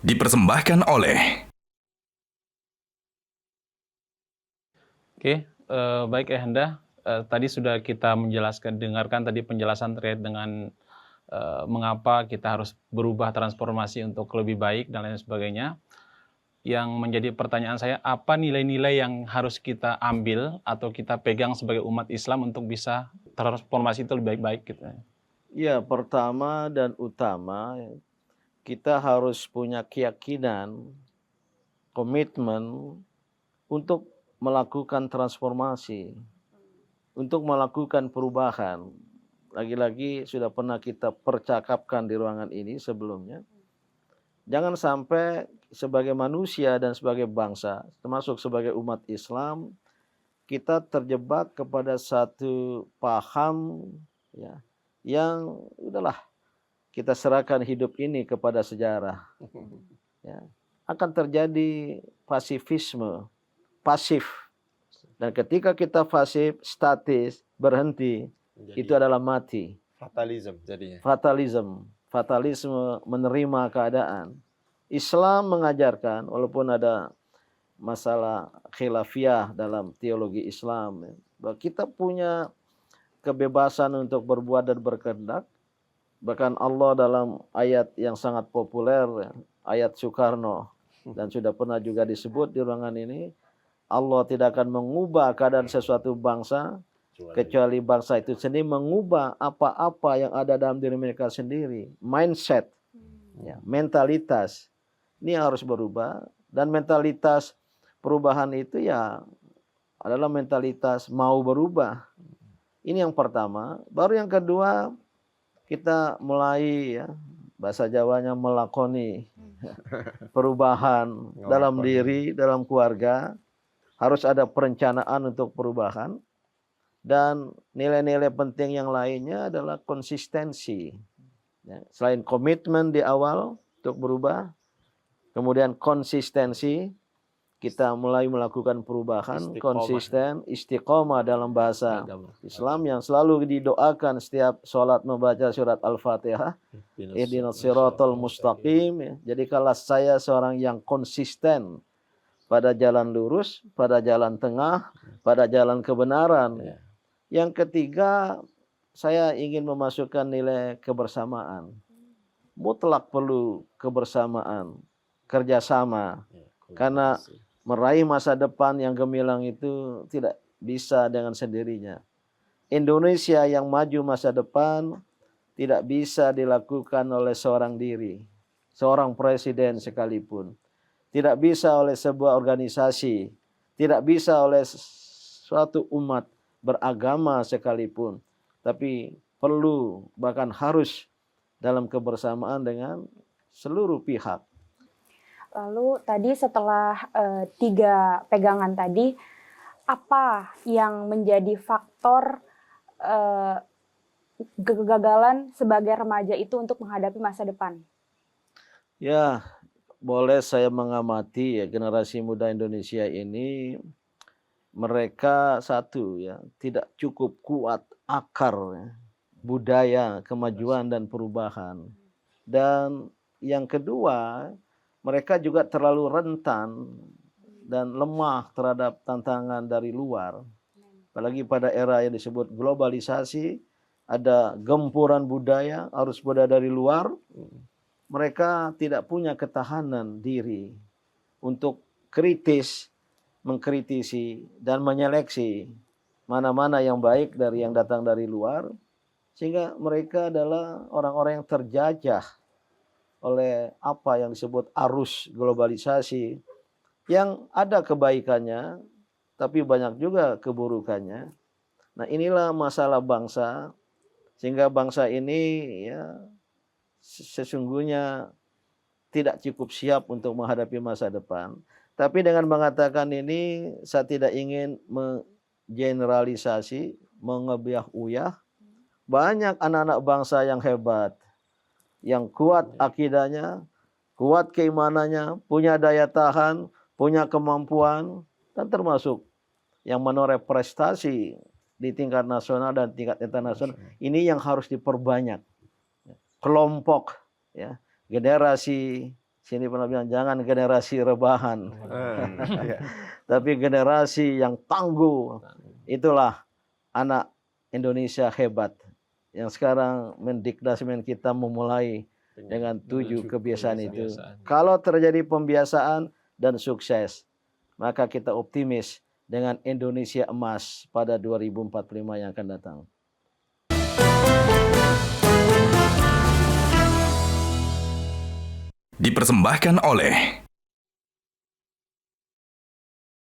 Dipersembahkan oleh Baik Ehanda, tadi sudah kita dengarkan tadi penjelasan terkait dengan mengapa kita harus berubah transformasi untuk lebih baik dan lain sebagainya. Yang menjadi pertanyaan saya, apa nilai-nilai yang harus kita ambil atau kita pegang sebagai umat Islam untuk bisa transformasi itu lebih baik-baik gitu? Ya, pertama dan utama kita harus punya keyakinan, komitmen untuk melakukan transformasi, untuk melakukan perubahan. Lagi-lagi sudah pernah kita percakapkan di ruangan ini sebelumnya. Jangan sampai sebagai manusia dan sebagai bangsa, termasuk sebagai umat Islam, kita terjebak kepada satu paham ya, yang udahlah kita serahkan hidup ini kepada sejarah. Ya. Akan terjadi pasif. Dan ketika kita pasif, statis, berhenti, itu adalah mati. Fatalism jadinya. Fatalisme menerima keadaan. Islam mengajarkan, walaupun ada masalah khilafiyah dalam teologi Islam, bahwa kita punya kebebasan untuk berbuat dan berkehendak. Bahkan Allah dalam ayat yang sangat populer, ayat Soekarno, dan sudah pernah juga disebut di ruangan ini, Allah tidak akan mengubah keadaan sesuatu bangsa, kecuali bangsa itu sendiri mengubah apa-apa yang ada dalam diri mereka sendiri. Mindset, ya, mentalitas, ini harus berubah. Dan mentalitas perubahan itu ya adalah mentalitas mau berubah. Ini yang pertama. Baru yang kedua, kita mulai ya, bahasa Jawanya melakoni perubahan dalam diri, dalam keluarga. Harus ada perencanaan untuk perubahan. Dan nilai-nilai penting yang lainnya adalah konsistensi. Ya, selain komitmen di awal untuk berubah, kemudian konsistensi, kita mulai melakukan perubahan, konsisten, istiqomah dalam bahasa Islam yang selalu didoakan setiap sholat membaca surat Al-Fatihah. Ihdinas siratal mustaqim. Jadi kalau saya seorang yang konsisten pada jalan lurus, pada jalan tengah, pada jalan kebenaran. Yang ketiga, saya ingin memasukkan nilai kebersamaan. Mutlak perlu kebersamaan, kerjasama. Karena meraih masa depan yang gemilang itu tidak bisa dengan sendirinya. Indonesia yang maju masa depan tidak bisa dilakukan oleh seorang diri, seorang presiden sekalipun. Tidak bisa oleh sebuah organisasi, tidak bisa oleh suatu umat beragama sekalipun. Tapi perlu, bahkan harus dalam kebersamaan dengan seluruh pihak. Lalu tadi setelah 3 pegangan tadi, apa yang menjadi faktor kegagalan sebagai remaja itu untuk menghadapi masa depan? Ya, boleh saya mengamati ya generasi muda Indonesia ini, mereka satu ya, tidak cukup kuat akar ya, budaya, kemajuan dan perubahan. Dan yang kedua, mereka juga terlalu rentan dan lemah terhadap tantangan dari luar. Apalagi pada era yang disebut globalisasi, ada gempuran budaya, arus budaya dari luar. Mereka tidak punya ketahanan diri untuk kritis, mengkritisi dan menyeleksi mana-mana yang baik dari yang datang dari luar. Sehingga mereka adalah orang-orang yang terjajah oleh apa yang disebut arus globalisasi, yang ada kebaikannya, tapi banyak juga keburukannya. Nah, inilah masalah bangsa, sehingga bangsa ini ya sesungguhnya tidak cukup siap untuk menghadapi masa depan. Tapi dengan mengatakan ini, saya tidak ingin menggeneralisasi, mengebiah-uyah. Banyak anak-anak bangsa yang hebat, yang kuat akidahnya, kuat keimanannya, punya daya tahan, punya kemampuan, dan termasuk yang menoreh prestasi di tingkat nasional dan tingkat internasional. Ini yang harus diperbanyak. Kelompok, ya, generasi Sini pernah bilang jangan generasi rebahan, Iya. tapi generasi yang tangguh. Itulah anak Indonesia hebat yang sekarang mendikdasmen kita memulai dengan 7 kebiasaan itu. Kalau terjadi pembiasaan dan sukses, maka kita optimis dengan Indonesia emas pada 2045 yang akan datang. Dipersembahkan oleh